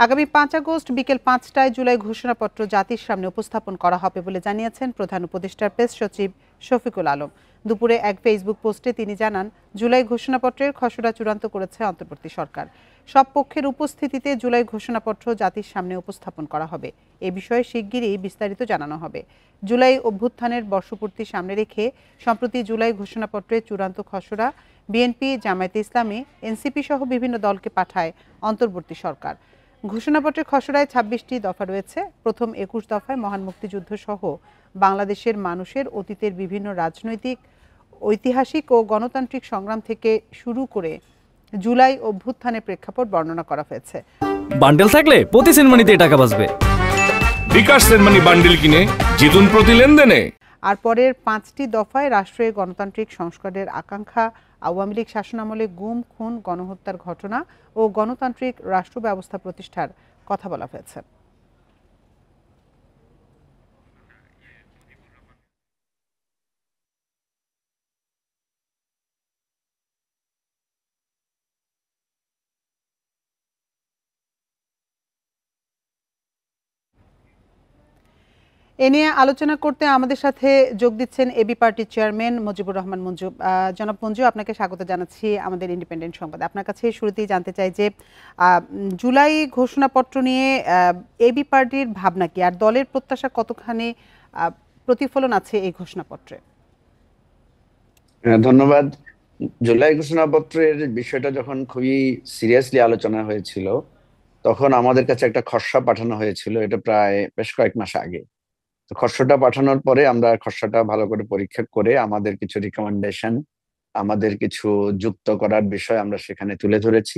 আগামী 5 আগস্ট বিকেল 5টায় জুলাই ঘোষণাপত্র জাতির সামনে উপস্থাপন করা হবে বলে জানিয়েছেন প্রধান উপদেষ্টার প্রেস সচিব শফিকুল আলম। দুপুরে এক ফেসবুক পোস্টে তিনি জানান, জুলাই ঘোষণাপত্রের খসড়া চূড়ান্ত করেছে অন্তর্বর্তী সরকার। সব পক্ষের উপস্থিতিতে জুলাই ঘোষণাপত্র জাতির সামনে উপস্থাপন করা হবে। এ বিষয়ে শিগগিরই বিস্তারিত জানানো হবে। জুলাই অভ্যুত্থানের বর্ষপূর্তি সামনে রেখে সম্প্রতি জুলাই ঘোষণাপত্রের চূড়ান্ত খসড়া বিএনপি, জামায়াতে ইসলামী, এনসিপি সহ বিভিন্ন দলকে পাঠায় অন্তর্বর্তী সরকার। ঘোষণাপত্রের খসড়ায় 26টি দফা রয়েছে। প্রথম 21 দফায় মহান মুক্তিযুদ্ধ সহ বাংলাদেশের মানুষের অতীতের বিভিন্ন রাজনৈতিক, ঐতিহাসিক ও গণতান্ত্রিক সংগ্রাম থেকে শুরু করে জুলাই অভ্যুত্থানের প্রেক্ষাপট বর্ণনা করা হয়েছে। বান্ডেল থাকলে প্রতি সেনমানিতে টাকা বাঁচবে। বিকাশ সেনমানি বান্ডেল কিনে জিতুন প্রতি লেনদেনে। আর পরের 5টি দফায় রাষ্ট্রের গণতান্ত্রিক সংস্কারের আকাঙ্ক্ষা, আওয়ামী লীগ শাসনামলে গুম, খুন, গণহত্যার ঘটনা ও গণতান্ত্রিক রাষ্ট্র ব্যবস্থা প্রতিষ্ঠার কথা বলা হয়েছে। এ নিয়ে আলোচনা করতে আমাদের সাথে যোগ দিচ্ছেন এবি পার্টির চেয়ারম্যান মুজিবুর রহমান মঞ্জু। জনাব মঞ্জু, আপনাকে স্বাগত জানাচ্ছি আমাদের ইন্ডিপেন্ডেন্ট সংবাদে। আপনার কাছে শুরুতেই জানতে চাই যে জুলাই ঘোষণাপত্র নিয়ে এবি পার্টির ভাবনা কি, আর দলের প্রত্যাশা কতখানি প্রতিফলন আছে এই ঘোষণাপত্রে? ধন্যবাদ। জুলাই ঘোষণাপত্রের বিষয়টা যখন খুবই সিরিয়াসলি আলোচনা হয়েছিল, তখন আমাদের কাছে একটা খসড়া পাঠানো হয়েছিল। এটা প্রায় বেশ কয়েক মাস আগে। খসড়াটা পাঠানোর পরে আমরা খসড়াটা ভালো করে পরীক্ষা করে আমাদের কিছু রিকমেন্ডেশন, আমাদের কিছু যুক্ত করার বিষয় আমরা সেখানে তুলে ধরেছি।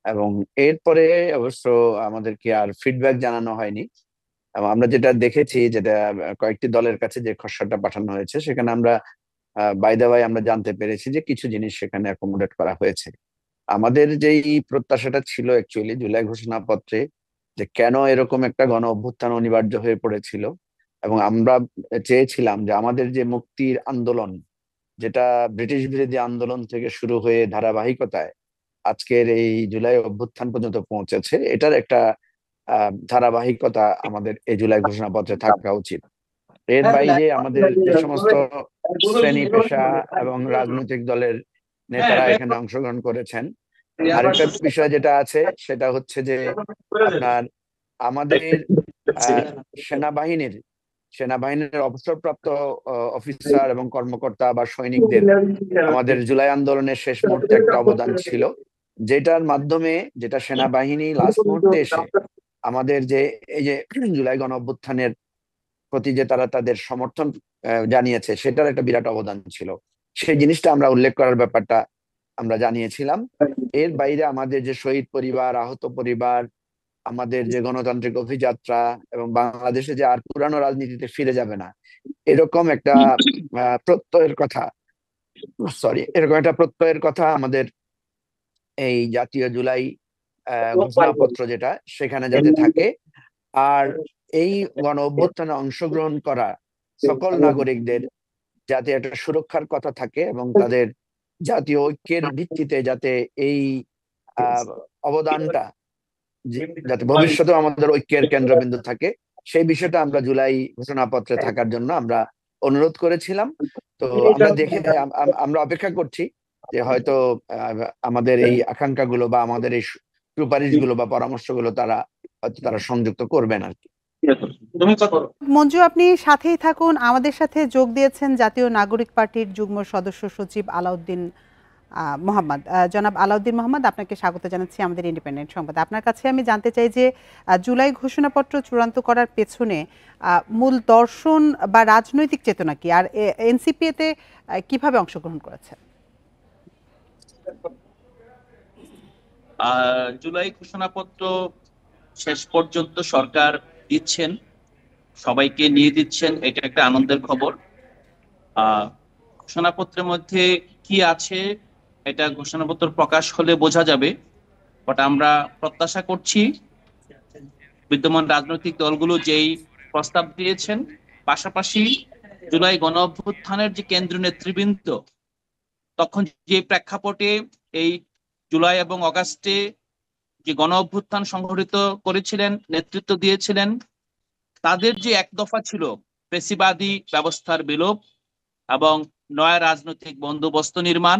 এবং এরপরে অবশ্য আমাদেরকে আর ফিডব্যাক জানানো হয়নি। এবং আমরা যেটা দেখেছি, যেটা কয়েকটি দলের কাছে যে খসড়াটা পাঠানো হয়েছে, সেখানে আমরা বাই দ্য ওয়ে আমরা জানতে পেরেছি যে কিছু জিনিস সেখানে অ্যাকোমোডেট করা হয়েছে। আমাদের যেই প্রত্যাশাটা ছিল অ্যাকচুয়ালি জুলাই ঘোষণাপত্রে, যে কেন এরকম একটা গণ অভ্যুত্থান অনিবার্য হয়ে পড়েছিল, এবং আমরা চেয়েছিলাম যে আমাদের যে মুক্তির আন্দোলন, যেটা ব্রিটিশ বিরোধী আন্দোলন থেকে শুরু হয়ে ধারাবাহিকতায় আজকের এই জুলাই অভ্যুত্থান পর্যন্ত পৌঁছেছে, এটার একটা ধারাবাহিকতা আমাদের এই জুলাই ঘোষণাপত্রে থাকা উচিত। এর বাইরে আমাদের যে সমস্ত শ্রেণী পেশা এবং রাজনৈতিক দলের নেতারা এখানে অংশগ্রহণ করেছেন, আরেকটা বিষয় যেটা আছে সেটা হচ্ছে যে আপনার আমাদের সেনাবাহিনীর অবসরপ্রাপ্ত অফিসার এবং কর্মকর্তা বা সৈনিকদের আমাদের জুলাই আন্দোলনের শেষ মুহূর্তে একটা অবদান ছিল, যেটার মাধ্যমে যেটা সেনাবাহিনী লাস্ট মুহূর্তে এসে আমাদের যে এই যে জুলাই গণ অভ্যুত্থানের প্রতি যে তারা তাদের সমর্থন জানিয়েছে, সেটার একটা বিরাট অবদান ছিল। সেই জিনিসটা আমরা উল্লেখ করার ব্যাপারটা আমরা জানিয়েছিলাম। এর বাইরে আমাদের যে শহীদ পরিবার, আহত পরিবার, আমাদের যে গণতান্ত্রিক অভিযাত্রা এবং বাংলাদেশে যে আর পুরানো রাজনীতিতে ফিরে যাবে না, এরকম একটা প্রত্যয়ের কথা আমাদের এই জাতীয় জুলাই ঘোষণাপত্র যেটা, সেখানে যাতে থাকে। আর এই গণ অভ্যুত্থানে অংশগ্রহণ করা সকল নাগরিকদের যাতে একটা সুরক্ষার কথা থাকে এবং তাদের জাতীয় ঐক্যের ভিত্তিতে যাতে এই অবদানটা যাতে ভবিষ্যতেও আমাদের ঐক্যের কেন্দ্রবিন্দু থাকে, সেই বিষয়টা আমরা জুলাই ঘোষণাপত্রে থাকার জন্য আমরা অনুরোধ করেছিলাম। তো আমরা অপেক্ষা করছি যে হয়তো আমাদের এই আকাঙ্ক্ষাগুলো বা আমাদের এই সুপারিশগুলো বা পরামর্শগুলো তারা সংযুক্ত করবেন আর কি। মঞ্জু, আপনি সাথেই থাকুন। আমাদের সাথে যোগ দিয়েছেন জাতীয় নাগরিক পার্টির যুগ্ম সদস্য সচিব আলাউদ্দিন মোহাম্মদ। জনাব আলাউদ্দিন মোহাম্মদ, আপনাকে স্বাগত জানাচ্ছি আমাদের ইন্ডিপেন্ডেন্ট সংবাদে। আপনার কাছে আমি জানতে চাই যে জুলাই ঘোষণাপত্র চূড়ান্ত করার পেছনে মূল দর্শন বা রাজনৈতিক চেতনা কি, আর এনসিপি এতে কিভাবে অংশগ্রহণ করেছে? জুলাই ঘোষণাপত্র শেষ পর্যন্ত সরকার দিচ্ছেন, সবাইকে নিয়ে দিচ্ছেন, এটা একটা আনন্দের খবর। ঘোষণাপত্রের মধ্যে কি আছে এটা ঘোষণাপত্র প্রকাশ হলে বোঝা যাবে। বাট আমরা প্রত্যাশা করছি বিদ্যমান রাজনৈতিক দলগুলো যেই প্রস্তাব দিয়েছেন, পাশাপাশি জুলাই গণ অভ্যুত্থানের যে কেন্দ্রীয় নেতৃবৃন্দ তখন যে প্রেক্ষাপটে এই জুলাই এবং অগাস্টে যে গণ অভ্যুত্থান সংগঠিত করেছিলেন, নেতৃত্ব দিয়েছিলেন, তাদের যে এক দফা ছিল ফ্যাসিবাদী ব্যবস্থার বিলোপ এবং নয়া রাজনৈতিক বন্দোবস্ত নির্মাণ,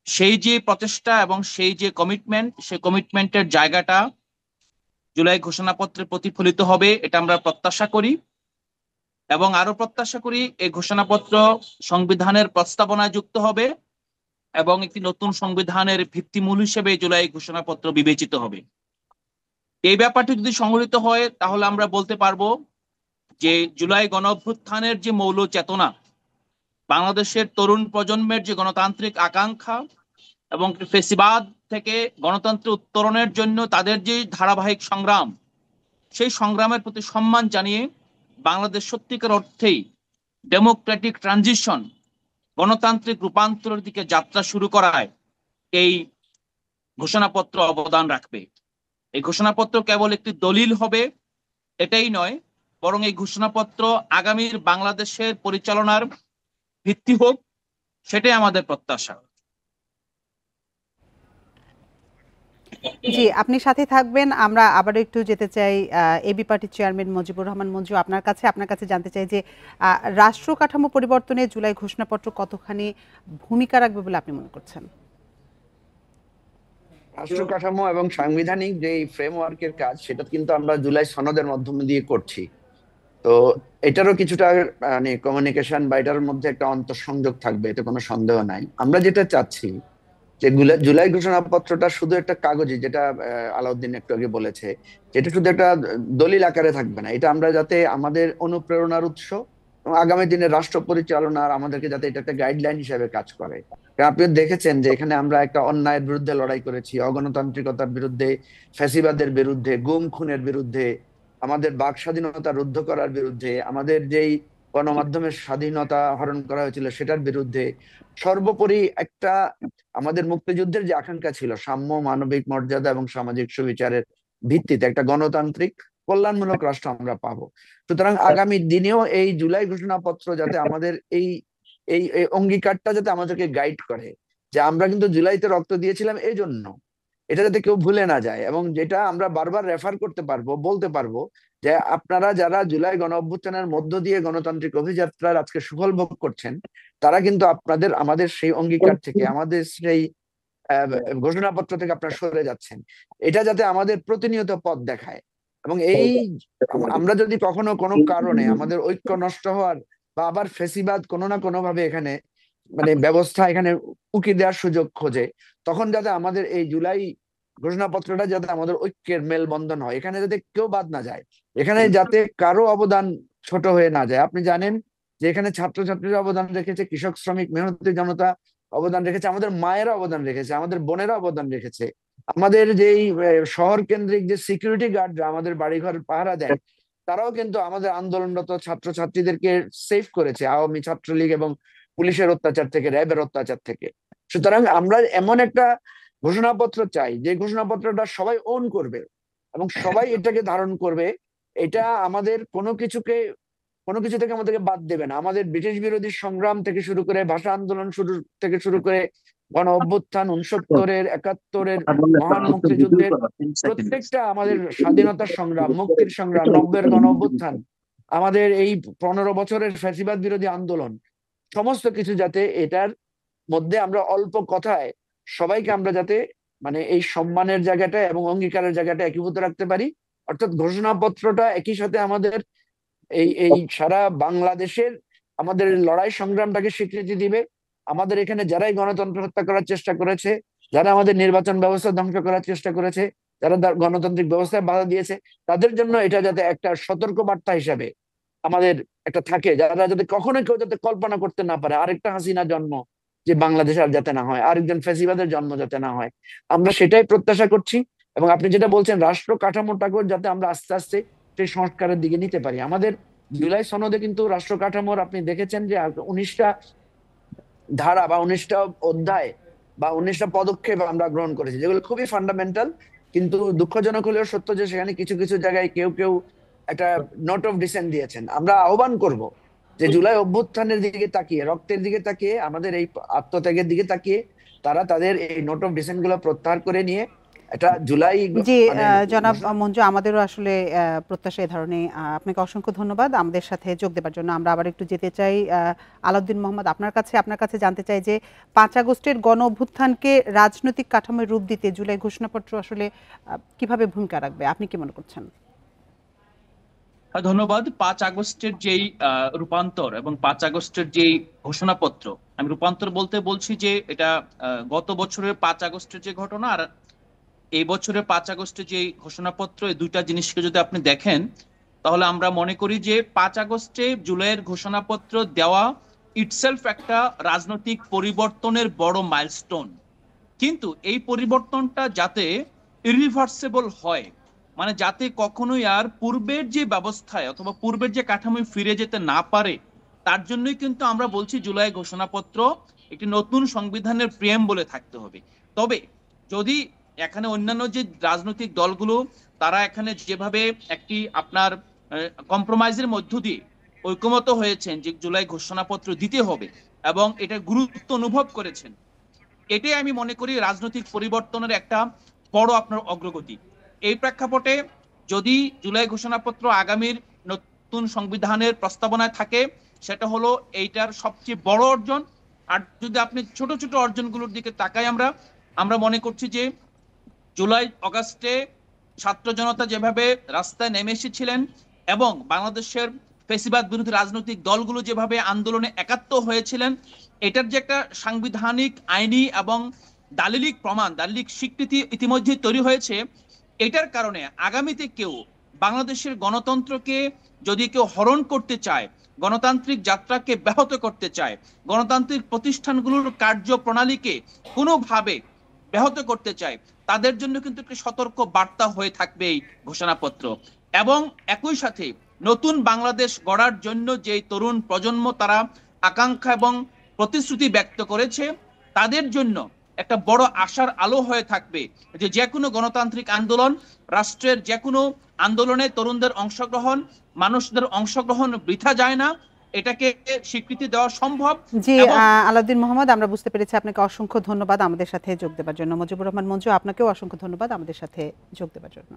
সেই যে প্রচেষ্টা এবং সেই যে কমিটমেন্ট, সেই কমিটমেন্টের জায়গাটা জুলাই ঘোষণাপত্রে প্রতিফলিত হবে, এটা আমরা প্রত্যাশা করি। এবং আরো প্রত্যাশা করি এই ঘোষণাপত্র সংবিধানের প্রস্তাবনায় যুক্ত হবে এবং একটি নতুন সংবিধানের ভিত্তিমূল হিসেবে জুলাই ঘোষণাপত্র বিবেচিত হবে। এই ব্যাপারটি যদি সংগঠিত হয় তাহলে আমরা বলতে পারবো যে জুলাই গণ অভ্যুত্থানের যে মৌল চেতনা, বাংলাদেশের তরুণ প্রজন্মের যে গণতান্ত্রিক আকাঙ্ক্ষা এবং ফ্যাসিবাদ থেকে গণতন্ত্রে উত্তরণের জন্য তাদের যে ধারাবাহিক সংগ্রাম, সেই সংগ্রামের প্রতি সম্মান জানিয়ে বাংলাদেশ সত্যিকার অর্থেই ডেমোক্রেটিক ট্রানজিশন, গণতান্ত্রিক রূপান্তরের দিকে যাত্রা শুরু করায় এই ঘোষণাপত্র অবদান রাখবে। এই ঘোষণাপত্র কেবল একটি দলিল হবে এটাই নয়, বরং এই ঘোষণাপত্র আগামীর বাংলাদেশের পরিচালনার ভিত্তি হোক, সেটাই আমাদের প্রত্যাশা। জি, আপনি সাথে থাকবেন। আমরা আবারও একটু যেতে চাই এবি পার্টির চেয়ারম্যান মুজিবুর রহমান মঞ্জু, আপনার কাছে জানতে চাই যে রাষ্ট্র কাঠামো পরিবর্তনে জুলাই ঘোষণাপত্র কতখানি ভূমিকা রাখবে বলে আপনি মনে করছেন? রাষ্ট্র কাঠামো এবং সাংবিধানিক যে ফ্রেমওয়ার্কের কাজ, সেটা কিন্তু আমরা জুলাই সনদের মাধ্যমে দিয়ে করছি। তো এটারও কিছুটা মানে কমিউনিকেশন বা এটার মধ্যে একটা অন্তঃসংযোগ থাকবে, এতে কোনো সন্দেহ নাই। আমরা যেটা চাচ্ছি যে জুলাই ঘোষণাপত্রটা শুধু একটা কাগজে, যেটা আলাউদ্দিন একটু আগে বলেছে, যেটা শুধু একটা দলিল আকারে থাকবে না। এটা আমরা যাতে আমাদের অনুপ্রেরণার উৎস এবং আগামী দিনের রাষ্ট্র পরিচালনার আমাদেরকে যাতে এটা একটা গাইডলাইন হিসেবে কাজ করে। কারণ আপনি দেখেছেন যে এখানে আমরা একটা অন্যায়ের বিরুদ্ধে লড়াই করেছি, অগণতান্ত্রিকতার বিরুদ্ধে, ফ্যাসিবাদের বিরুদ্ধে, গুম খুনের বিরুদ্ধে, আমাদের বাক স্বাধীনতা রুদ্ধ করার বিরুদ্ধে, আমাদের যেই গণমাধ্যমের স্বাধীনতা হরণ করা হয়েছিল সেটার বিরুদ্ধে। সর্বোপরি একটা আমাদের মুক্তিযুদ্ধের যে আকাঙ্ক্ষা ছিল সাম্য, মানবিক মর্যাদা এবং সামাজিক সুবিচারের ভিত্তিতে একটা গণতান্ত্রিক কল্যাণমূলক রাষ্ট্র আমরা পাবো। সুতরাং আগামী দিনেও এই জুলাই ঘোষণাপত্র যাতে আমাদের এই এই এই অঙ্গীকারটা যাতে আমাদেরকে গাইড করে যে আমরা কিন্তু জুলাইতে রক্ত দিয়েছিলাম এই জন্য, এটা যাতে কেউ ভুলে না যায়। এবং যেটা আমরা বারবার রেফার করতে পারবো, বলতে পারবো যে আপনারা যারা জুলাই গণ অভ্যুত্থানের মধ্য দিয়ে গণতান্ত্রিক অভিযাত্রার আজকে সুফল ভোগ করছেন, তারা কিন্তু আমাদের সেই অঙ্গীকার থেকে, আমাদের সেই ঘোষণাপত্র থেকে আপনারা সরে যাচ্ছেন। এটা যাতে আমাদের প্রতিনিয়ত পথ দেখায়। এবং এই আমরা যদি কখনো কোনো কারণে আমাদের ঐক্য নষ্ট হওয়ার বা আবার ফেসিবাদ কোনো না কোনো ভাবে এখানে মানে ব্যবস্থা এখানে উকি দেওয়ার সুযোগ খোঁজে, তখন যাতে আমাদের এই জুলাই ঘোষণাপত্রটা যাতে আমাদের ঐক্যের মেলবন্ধন হয়, এখানে যাতে কেউ বাদ না যায়, এখানে যাতে কারো অবদান ছোট হয়ে না যায়। আপনি জানেন যে এখানে ছাত্রছাত্রীরা অবদান রেখেছে, কৃষক শ্রমিক মেহনতি জনতা অবদান রেখেছে, আমাদের মায়েরা অবদান রেখেছে, আমাদের বোনেরা অবদান রেখেছে, আমাদের যেই শহর কেন্দ্রিক যে সিকিউরিটি গার্ডরা আমাদের বাড়িঘর পাহারা দেন, তারাও কিন্তু আমাদের আন্দোলনরত ছাত্রছাত্রীদেরকে সেভ করেছে আওয়ামী ছাত্রলীগ এবং পুলিশের অত্যাচার থেকে, র্যাবের অত্যাচার থেকে। সুতরাং আমরা এমন একটা ঘোষণাপত্র চাই যে ঘোষণাপত্রটা সবাই ওন করবে এবং সবাই এটাকে ধারণ করবে। এটা আমাদের কোনো কিছু থেকে আমাদেরকে বাদ দেবে না। আমাদের ব্রিটিশ বিরোধী সংগ্রাম থেকে শুরু করে, ভাষা আন্দোলন থেকে শুরু করে, গণ অভ্যুত্থান, 69-এর, 71-এর মহান মুক্তিযুদ্ধের প্রত্যেকটা, আমাদের স্বাধীনতার সংগ্রাম, মুক্তির সংগ্রাম, 90-এর গণ অভ্যুত্থান, আমাদের এই 15 বছরের ফ্যাসিবাদ বিরোধী আন্দোলন, সমস্ত কিছু যাতে এটার মধ্যে আমরা অল্প কথায় সবাইকে আমরা যাতে মানে এই সম্মানের জায়গাটা এবং অঙ্গীকারের জায়গাটা একীভূত রাখতে পারি। অর্থাৎ ঘোষণাপত্রটা একই সাথে আমাদের এই সারা বাংলাদেশের আমাদের লড়াই সংগ্রামটাকে স্বীকৃতি দিবে। আমাদের এখানে যারাই গণতন্ত্র হত্যা করার চেষ্টা করেছে, যারা আমাদের নির্বাচন ব্যবস্থা ধ্বংস করার চেষ্টা করেছে, যারা গণতান্ত্রিক ব্যবস্থায় বাধা দিয়েছে, তাদের জন্য এটা যাতে একটা সতর্ক বার্তা হিসাবে আমাদের একটা থাকে, যারা যাতে কখনো কেউ যাতে কল্পনা করতে না পারে আরেকটা হাসিনা জন্ম যে বাংলাদেশে আর যাতে না হয়, আরেকজন ফ্যাসিবাদের জন্ম যাতে না হয়। আমরা সেটাই প্রত্যাশা করছি। এবং আপনি যেটা বলছেন রাষ্ট্র কাঠামোটাকেও যাতে আমরা আস্তে আস্তে সেই সংস্কারের দিকে নিতে পারি। আমাদের জুলাই সনদে কিন্তু রাষ্ট্র কাঠামোর আপনি দেখেছেন যে 19টা ধারা বা 19টা অধ্যায় বা 19টা পদক্ষেপ আমরা গ্রহণ করেছি, যেগুলো খুবই ফান্ডামেন্টাল। কিন্তু দুঃখজনক হলেও সত্য যে সেখানে কিছু কিছু জায়গায় কেউ একটা নোট অফ ডিসেন্ট দিয়েছেন। আমরা আহ্বান করব যে জুলাই অভ্যুত্থানের দিকে তাকিয়ে, রক্তের দিকে তাকিয়ে, আমাদের এই আত্মত্যাগের দিকে তাকিয়ে তারা তাদের এই নোট অফ ডিসেন্ট গুলো প্রত্যাহার করে নিয়ে এটা জুলাই জি মানে জনাব ঘোষণা মঞ্জু, আমাদেরও আসলে প্রত্যাশা এই ধরনের। আপনাকে অসংখ্য ধন্যবাদ আমাদের সাথে যোগ দেওয়ার জন্য। আমরা আবার একটু যেতে চাই আলাউদ্দিন মোহাম্মদ আপনার কাছে জানতে চাই যে 5 আগস্টের গণ অভ্যুত্থানকে রাজনৈতিক কাঠামোয় রূপ দিতে জুলাই ঘোষণাপত্র আসলে কিভাবে ভূমিকা রাখবে, আপনি কি মনে করছেন? ধন্যবাদ। 5 আগস্টের যেই রূপান্তর এবং 5 আগস্টের যেই ঘোষণাপত্র, আমি রূপান্তর বলছি যে এটা গত বছরের 5 আগস্টের যে ঘটনা আর এই বছরের 5 আগস্টের যে ঘোষণাপত্র, এই দুইটা জিনিসকে যদি আপনি দেখেন তাহলে আমরা মনে করি যে 5 আগস্টে জুলাইয়ের ঘোষণাপত্র দেওয়া ইটসেলফ একটা রাজনৈতিক পরিবর্তনের বড় মাইলস্টোন। কিন্তু এই পরিবর্তনটা যাতে ইরিভার্সেবল হয়, মানে যাতে কখনোই আর পূর্বের যে ব্যবস্থায় অথবা পূর্বের যে কাঠামোয় ফিরে যেতে না পারে, তার জন্যই কিন্তু আমরা বলছি জুলাই ঘোষণাপত্র একটি নতুন সংবিধানের প্রিয়াম্বলে থাকতে হবে। তবে যদি এখানে অন্যান্য যে রাজনৈতিক দলগুলো তারা এখানে যেভাবে একটি আপনার কম্প্রোমাইজের মধ্য দিয়ে ঐকমত্য হয়েছেন যে জুলাই ঘোষণাপত্র দিতে হবে এবং এটা গুরুত্ব অনুভব করেছেন, এটাই আমি মনে করি রাজনৈতিক পরিবর্তনের একটা বড় আপনার অগ্রগতি। এই প্রেক্ষাপটে যদি জুলাই ঘোষণাপত্র আগামীর নতুন সংবিধানের প্রস্তাবনায় থাকে, সেটা হলো এইটার সবচেয়ে বড় অর্জন। আর যদি আপনি ছোট ছোট অর্জনগুলোর দিকে তাকাই, আমরা মনে করছি যে জুলাই অগাস্টে ছাত্র জনতা যেভাবে রাস্তায় নেমে এসেছিলেন এবং বাংলাদেশের ফ্যাসিবাদ বিরোধী রাজনৈতিক দলগুলো যেভাবে আন্দোলনে একাত্ম হয়েছিলেন, এটার যে একটা সাংবিধানিক, আইনি এবং দালিলিক স্বীকৃতি ইতিমধ্যে তৈরি হয়েছে। এটার কারণে আগামীতে কেউ বাংলাদেশের গণতন্ত্রকে যদি কেউ হরণ করতে চায়, গণতান্ত্রিক যাত্রাকে ব্যাহত করতে চায়, গণতান্ত্রিক প্রতিষ্ঠানগুলোর কার্যপ্রণালীকে কোনোভাবে ব্যাহত করতে চায়, তাদের জন্য কিন্তু একটি সতর্ক বার্তা হয়ে থাকবে এই ঘোষণাপত্র। এবং একই সাথে নতুন বাংলাদেশ গড়ার জন্য যে তরুণ প্রজন্ম তারা আকাঙ্ক্ষা এবং প্রতিশ্রুতি ব্যক্ত করেছে, তাদের জন্য একটা বড় আশার আলো হয়ে থাকবে যে কোনো গণতান্ত্রিক আন্দোলন, রাষ্ট্রের যে কোনো আন্দোলনে তরুণদের অংশগ্রহণ, মানুষদের অংশগ্রহণ বৃথা যায় না, এটাকে স্বীকৃতি দেওয়া সম্ভব। জি আলাউদ্দিন মোহাম্মদ, আমরা বুঝতে পেরেছি। আপনাকে অসংখ্য ধন্যবাদ আমাদের সাথে যোগ দেওয়ার জন্য। মুজিবুর রহমান মঞ্জু, আপনাকেও অসংখ্য ধন্যবাদ আমাদের সাথে যোগ দেওয়ার জন্য।